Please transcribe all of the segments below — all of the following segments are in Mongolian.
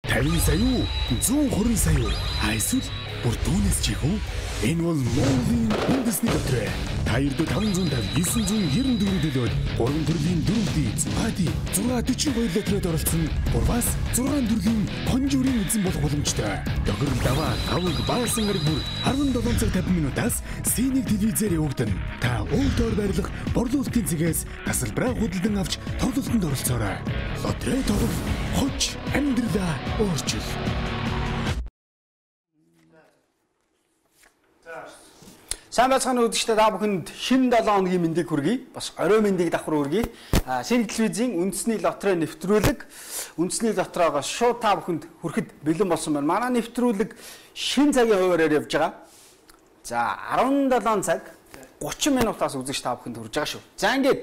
50 сая уу? 120 сая уу? Эсвэл бүр түүнээс ч их үү? Энэ бол Монголын үндэсний дотроо. Та ердөө 550 994 төлөөд 3 төрлийн дөрөвдий Зугади 642 литрээр оролцсон Бурбас 6 төрлийн хонжуурын эзэн болох боломжтой. Догор даваа тавг баасан гараг бүр 17 цаг 50 минутаас Синийг телевизээр явагдана. Та өөртөө байрлах борлуулалтын цэгээс тасалбараа худалдан авч тоглолтод оролцоорой. Лотерей тоглох хоч амьдралаа өөрчил. Сайн байцгаана үзэгчдээ та бүхэнд шинэ 7 хоногийн мэндийг хүргэе. Бас орой мэндийг давхар хүргэе. Шинэ телевизийн үндэсний лотерей нэвтрүүлэг үндэсний лотерейгоос шууд та бүхэнд хүрэхэд бэлэн болсон байна. Манай нэвтрүүлэг шинэ цагийн хуваараар явж байгаа. За 17 цаг 30 минутаас үзэгч та бүхэнд хүрж байгаа шүү. За ингээд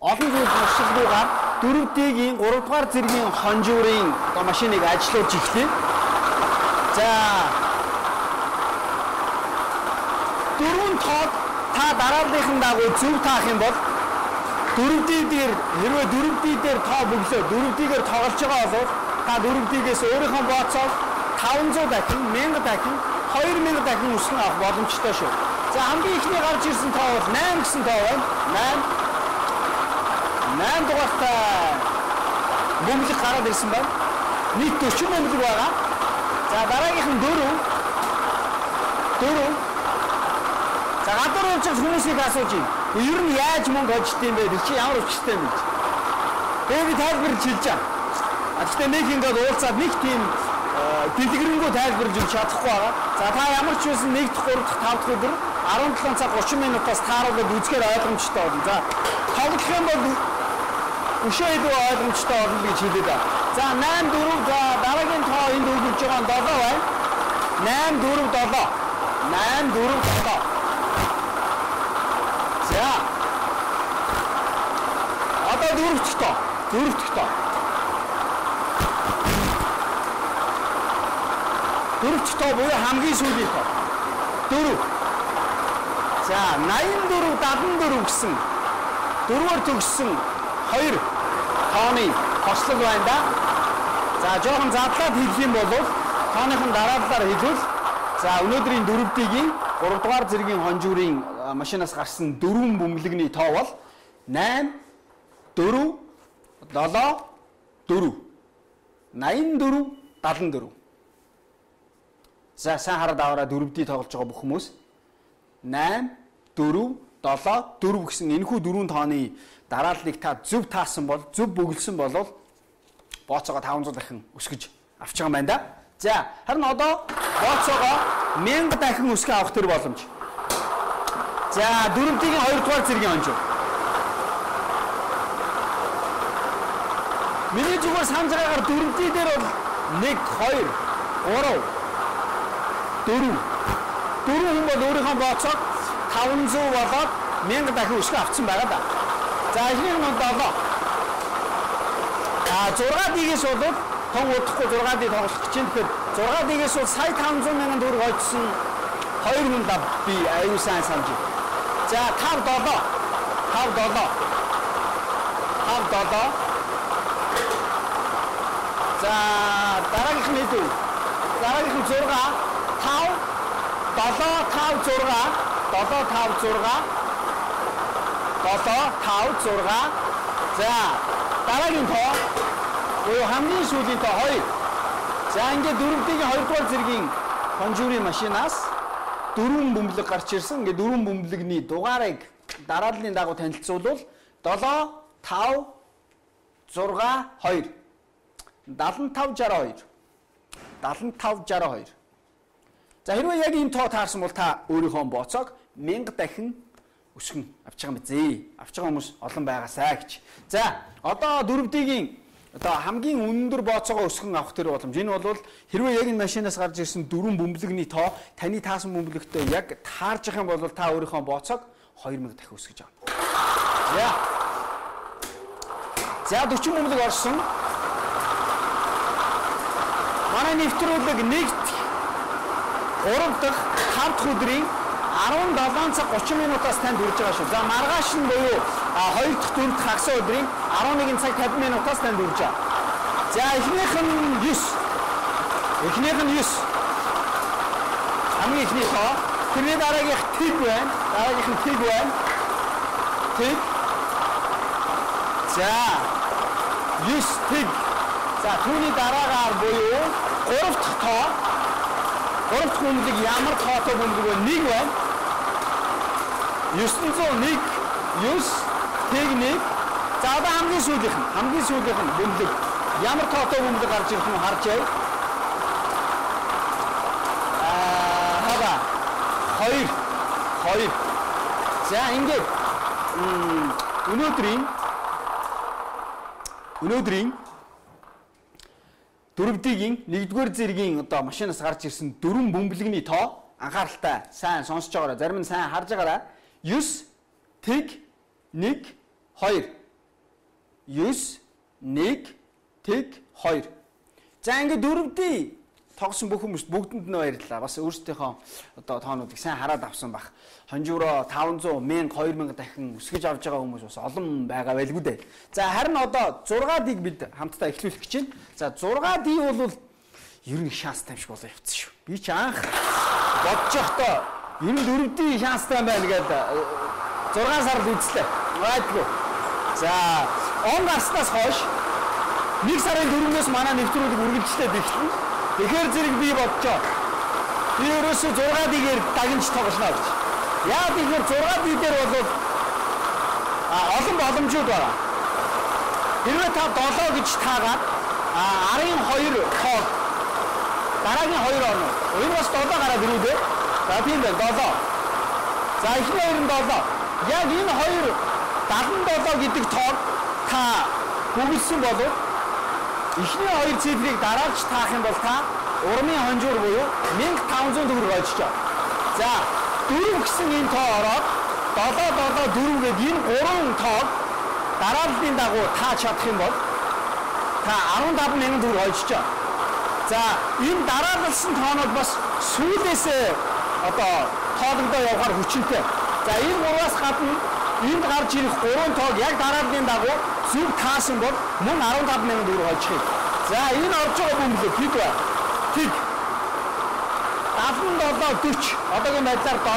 олон зүйл туршилгуугаар 4D-ийн 3 дугаар зэргийн хонжуурын машиныг ажиллуулж эхлэв. За дөрвөн тоод та дарааллын дагуу зөв таах юм бол 4D дээр хэрвээ 4D дээр тоо бөглөө 4D-гээр тоглож байгаа бол та 4D-гээс өөрийнхөө бооцоод 500 дахин 1000 дахин 2000 дахин өсгөн авах боломжтой шүү. За хамгийн ихний гарч ирсэн тоо бол 8 гэсэн тоо байна. 8 дугаартай бөмбөлөг гараад ирсэн байна. Нийт 40 бөмбөлөг байгаа. За дараагийнх нь 4 За гадуур явж байгаа хүмүүсийг асууж юм. Ер нь яаж мөнгө хожд юм бэ? Чи ямар өвчтэй юм бэ? Тэгээ би тайлбарлаж хэлж байгаа. Гэхдээ нэг ингээд уулзаад нэг тийм дэлгэрэнгүй тайлбарлаж өгч чадахгүй байгаа. За та ямар ч байсан 1 дахь 3 дахь 5 дахь өдөр 17 цаг 30 минутаас тааруулаад үзгээр ойлгомжтой болно. За тоглох юм бол өшөө илүү ойлгомжтой болно гэж хэлээд байна. За 8 4 за дараагийн тоо энд өгүүлж байгаа 7 байна. 8 4 7 8 4 7 За. Одоо дөрөвт тоо. Дөрөвт тоо буюу хамгийн сүүлийн тоо. 4. За 84 74 гэсэн. Дөрвөр төгссөн 2 тооны хослол байна да. За жоохон задлаад хэлэх юм бол тооныхон дараалалаар хэлвэл за өнөөдрийн 4D-ийн 3 дугаар зэргийн хонжуурын машинаас гарсан 4 бөмбөлөгний тоо бол 8 4 7 4 84 74. За сайн хараад аваараа 4D тоглож байгаа бүх хүмүүс 8 4 7 4 гэсэн энэхүү 4 тооны дарааллыг та зөв таасан бол зөв бөглсөн бол бооцоогоо 500 дахин өсгөж авч байгаа юм байна да. За харин одоо бооцоогоо 1000 дахин өсгөө авах төр боломж. За 4D-ийн 2 дугаар зэргийн хонжуу. Миний зүгээр санаж байгаагаар 4D дээр бол 1 2 3 4 хүн бол өөрийнхөө бооцоод 500 болоод 1000 дахин өсгөө авсан байгаа да. За эхнийх нь 7. 6D-гээс бол тон удахгүй 6D тоглох гэж байна. Тэгэхээр 6D-гээс бол сая 500 мянган төгрөг олжсон 2 хүн да би аюу сайн санаж байна. За 5 7 За дараагийнх нь хэд вэ? Дараагийнх нь 6 5 7 5 6 7 5 6 7 5 6 За дараагийн тоо хамгийн сүүлийн тоо 2. За ингээд 4D-ийн 2 дугаар зэргийн хонжуурын машинаас 4 бөмбөлөг гарч ирсэн. Ингээд 4 бөмбөлөгний дугаарыг дарааллын дагуу танилцуулбал 7 5 6 2 75 62. За хэрвээ яг энэ тоо таарсан бол та өөрийнхөө бооцоог 1000 дахин өсгөн авч байгаа юм зээ. Авч байгаа хүмүүс олон байгаасаа гэж. За одоо 4D-ийн одоо хамгийн өндөр бооцоогоо өсгөн авах төр боломж. Энэ бол хэрвээ яг энэ машинаас гарч ирсэн 4 бөмбөлөгний тоо таны таасан бөмбөлөгтэй яг таарж байгаа юм бол та өөрийнхөө бооцоог 2000 дахин өсгөж байгаа. За 40 бөмбөлөг орсон. Манай нэвтрүүлэг 3 дахь 5 дахь өдрийн 17 цаг 30 минутаас танд хүрж байгаа шүү. За маргааш нь буюу 2 дахь 4 дахь хагас өдрийн 11 цаг 50 минутаас танд хүрж байгаа. За эхнийх нь 9. Эхнийх нь 9. Хамгийн эхнийх тоо. Тэрний дараагийнх тэг байна. Дараагийнх нь тэг байна. Тэг. За 9 тэг. За түүний дараагаар буюу 3 дахь тоо. 3 дахь бөмбөг ямар тоотой бөмбөг вэ? 1 байна. 901 9 тэг 1. За одоо хамгийн сүүлийнх нь бөмбөг ямар тоотой бөмбөг гарч ирэх нь харжээ. 2. За ингээд өнөөдрийн дөрөвдгийн 1-р зэргийн одоо машинаас гарч ирсэн 4 бөмбөлөгний тоо анхааралтай сайн сонсож байгаарай. Зарим нь сайн харж байгаарай. 9 тэг 1 2. 9 1 тэг 2. За ингээд дөрөвдийн тогсон бүх хүмүүст бүгдэнд нь баярлалаа. Бас өөрсдийнхөө одоо тоонуудыг сайн хараад авсан баг. Хонжууроо 500, 1000, 2000 дахин өсгөж авч байгаа хүмүүс бас олон байгаа байлгүй дээ. За харин одоо 6D-г бид хамтдаа эхлүүлэх гэж байна. За 6D бол ер нь шанстай юм шиг болоо явцсан шүү. Би ч анх бодож явахдаа ер нь 4D шанстай байна гэдэг 6 сард үзлээ. Гайдгүй. За он гарснаас хойш 1 сарын 4-өөс манай нэвтрүүлэг үргэлжлээд эхэлнэ. Тэгэхээр зэрэг би бодчоо. Би ерөөсөө 6D-гээр дагнж тоглоно гэж. Яа тэгэхээр 6D дээр бол олон боломжууд байна. Хэрвээ та 7 гэж таагаад 12 тоо дараагийн 2 орно. Энэ бас 7 гараад ирүү дээ. За тийм байна 7. За эхний 2 нь 7. Яг энэ 2 77 гэдэг тоог та бүгэлсэн болов эхний 2 цифрыг дараалж таах юм бол та урмын хонжуур буюу 1500 төгрөг олжчоо. За 4 гэсэн энэ тоо ороод 7 4 гэдэг энэ 3 тоог дарааллын дагуу тааж чадах юм бол та 15000 төгрөг олжчоо. За энэ дараалсан тоонууд бас сүүлээсээ одоо тоолгодоо явахаар хүчинтэй. За энэ 3-аас гадна энд гарч ирэх 3 тоог яг дарааллын дагуу зөв таасан бол мөн 15000 төгрөг олчих юм. За энэ орж байгаа бөмбөг хэд вэ? Тэг 77 40 одоогийн байдлаар 7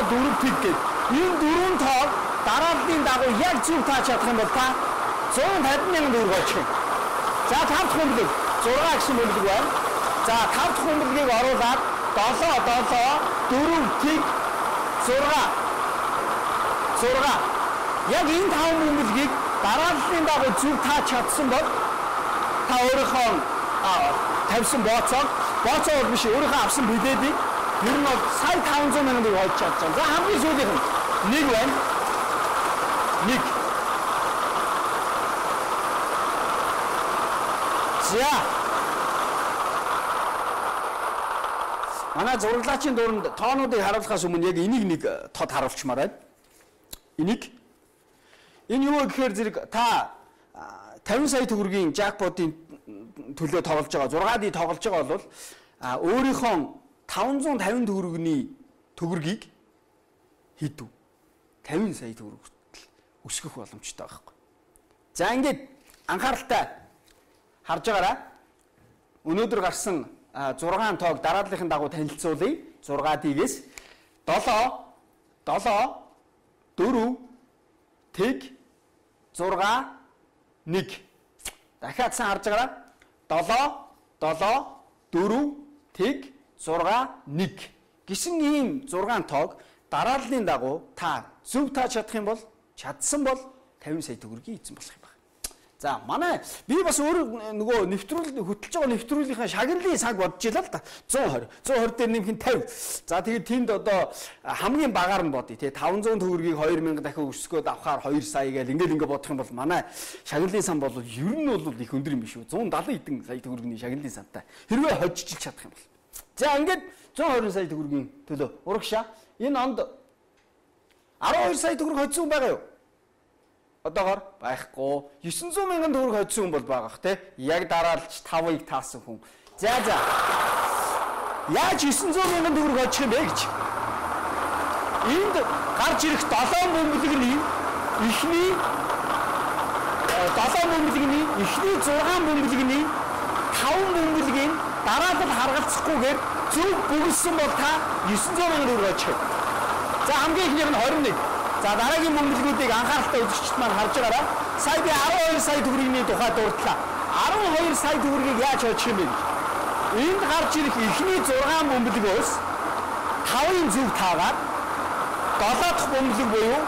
4 тэг гэдэг. Энэ 4 тоог дарааллын дагуу яг зөв тааж чадах юм бол та 150,000 төгрөг олчих юм. За 5 дахь бөмбөг 6 гэсэн бөмбөг байна. За 5 дахь бөмбөгийг оруулаад 7 4 тэг 6 яг энэ 5 бөмбөгийг дарааллын дагуу зөв тааж чадсан бол та өөрийнхөө тавьсан бооцоо бол биш өөрийнхөө авсан билетийг ер нь бол сая 500,000 төгрөг олж чадсан. За хамгийн сүүлийнх нь 1 байна. 1. За. Манай зураглаачийн дуурайнд тоонуудыг харуулахаас өмнө яг энийг нэг тод харуулчмаар байна. Энийг энэ юу гэхээр зэрэг та 50 сая төгрөгийн жакпотын төлөө тоглож байгаа 6D тоглож байгаа бол өөрийнхөө 550 төгрөгийн төгрөгийг хийдв. 50 сая төгрөг хүртэл өсгөх боломжтой байхгүй. За ингээд анхааралтай харж байгаарай. Өнөөдөр гарсан 6 тоог дарааллын дагуу танилцуулъя. 6D-гээс 7 4 тэг 6 1. Дахиад сайн харж байгаарай. 7 4 тэг 6 1 гэсэн ийм 6 тоог дарааллын дагуу та зөв тааж чадах юм бол чадсан бол 50 сая төгрөгийг эзэн болох юм байна. За манай би бас өөр нөгөө нэвтрүүлэг хөтлөж байгаа нэвтрүүлгийнхаа шагналын цаг бодож илаа л да. 120 дээр нэмэх нь 50. За тэгээд тэнд одоо хамгийн багаар нь бодъё тий 500 төгрөгийг 2000 дахин өсгөөд авахаар 2 сая гээл ингээд бодох юм бол манай шагналын сан бол ер нь бол их өндөр юм биш үү. 170 хэдэн сая төгрөгийн шагналын сантай. Хэрвээ хожиж чадах юм бол. За ингээд 120 сая төгрөгийн төлөө урагшаа энэ онд 12 сая төгрөг хоцсон байгаа юу? Одоогоор байхгүй 900,000 төгрөг хоцсон хүн бол байгаа х тий. Яг дараалж 5-ыг таасан хүн. За. Яаж 900,000 төгрөг хоцчих юм бэ гэж. Энд гарч ирэх 7 бөмбөлөгний эхний 7 бөмбөлгийн эхний 6 бөмбөлгийн 5 бөмбөлгийн дараад нь харгалцахгүйгээр зөв бүгэлсэн бол та 900 мянган төгрөг очих. За хамгийн ихнийх нь 21. За дараагийн бөмбөлгүүдийг анхааралтай үзэгчд маань харж байгаарай. Сая би 12 сая төгрөгийн тухай дурдлаа. 12 сая төгрөгийг яаж очих юм бэ? Энд гарч ирэх эхний 6 бөмбөлгөөс 5-ын зөв таагаад 7 дахь бөмбөлөг буюу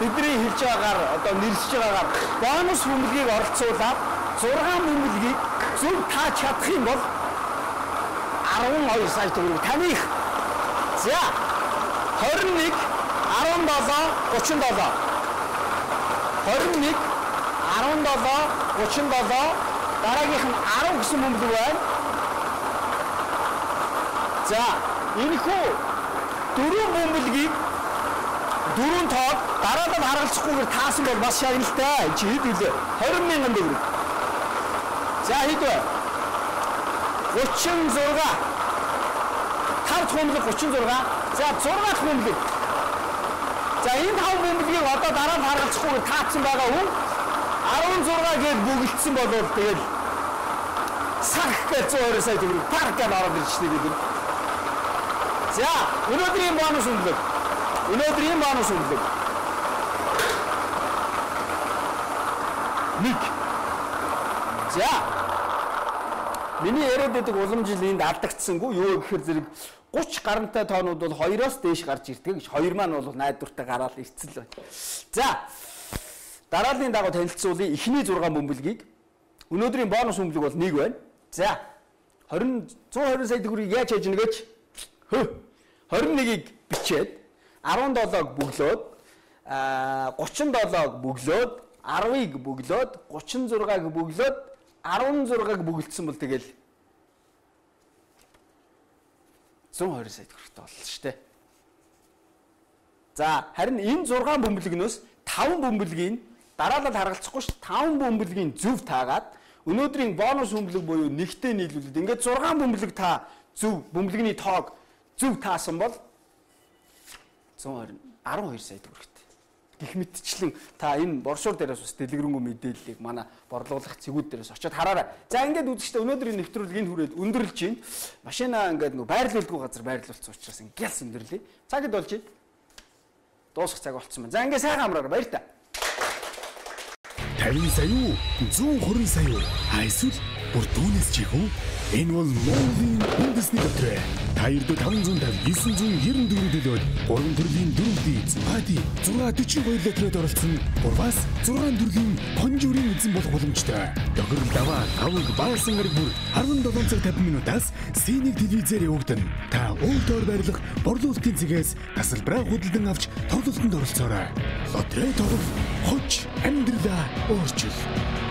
бидний хэлж байгаагаар одоо нэрлэж байгаагаар бонус бөмбөлгийг оролцуулаад 6 бөмбөлгийг зөв тааж чадах юм бол 12 сая төгрөг таних. За 21 17 37 21 17 37 дараагийнх нь 10 гэсэн бөмбөлөг байна. За энэхүү 4 бөмбөлгийг 4 тоог дараад нь харгалзахгүйгээр таасан бол бас шагналтай. Чи хэд үлээ? 20 мянган төгрөг. За хэд вэ? 36. Тав бөмбөлөг 36. За 6 дахь бөмбөлөг. За энэ 5 бөмбөлгийг одоо дараа нь харгалзахгүйгээр таасан байгаа хүн 16 гээд бүгдсэн болвол тэгэл сах гэж 120 сая төгрөг паркад ороод ирчихсэн гэдэг. За өнөөдрийн бонус бөмбөлөг. Өнөөдрийн бонус бөмбөлөг. 1. За миний яриад байдаг уламжил энд алдагдсангүй юу гэхээр зэрэг 30 гарантай тоонууд бол 2-оос дээш гарч ирдэг гэж 2 маань бол найдвартай гараад ирцэл байна. За дарааллын дагуу танилцуулъя эхний 6 бөмбөлгийг. Өнөөдрийн бонус бөмбөлөг бол 1 байна. За 120 сая төгрөгийг яаж хийж нэгэж 21-ийг бичээд 17-г бөглөөд 37-г бөглөөд 10-ыг бөглөөд 36-г бөглөөд 16-г бөглөсөн бол тэгэл 120 сая төгрөгтэй боллоо шүү дээ. За харин энэ 6 бөмбөлгнөөс 5 бөмбөлгийн дараалал харгалцахгүй шүү дээ. 5 бөмбөлгийн зөв таагаад өнөөдрийн бонус бөмбөлөг буюу нэгтэй нийлүүлээд ингээд 6 бөмбөлөг та зөв бөмбөлгийн тоог зөв таасан бол 120 12 сая төгрөгтэй. Гэх мэтчлэн та энэ боршуур дээрээс бас дэлгэрэнгүй мэдээллийг манай борлуулах цэгүүд дээрээс очиод хараарай. За ингээд үзэгчдээ өнөөдрийн нэвтрүүлэг энэ хүрээд өндөрлж байна. Машинаа ингээд нөгөө байрлуулдаггүй газар байрлуулсан учраас ингээд өндөрлөе. Цагд болж байна. Дуусах цаг болцсон байна. За ингээд сайхан амраарай. Баяр та. 50 сая юу? 120 сая юу? Эсвэл бүр түүнээс ч их үү? Энэ бол Mongolia үндэсний дотроо. Та ирдэ 550 994 төлөөд 3 төрлийн дөрөвдий Пати 642 литрээр оролцсон. Урвас 6 төрлийн конжурийн эзэн болох боломжтой. Догор даваа аваг баасан гараг бүр 17 цаг 50 минутаас Синийг телевизээр явагдана. Та өөртөө байрлах борлуулалтын цэгээс тасалбараа худалдан авч тоглолтод оролцоорой. Лотерей тоглох хоч амьдралаа өөрчил.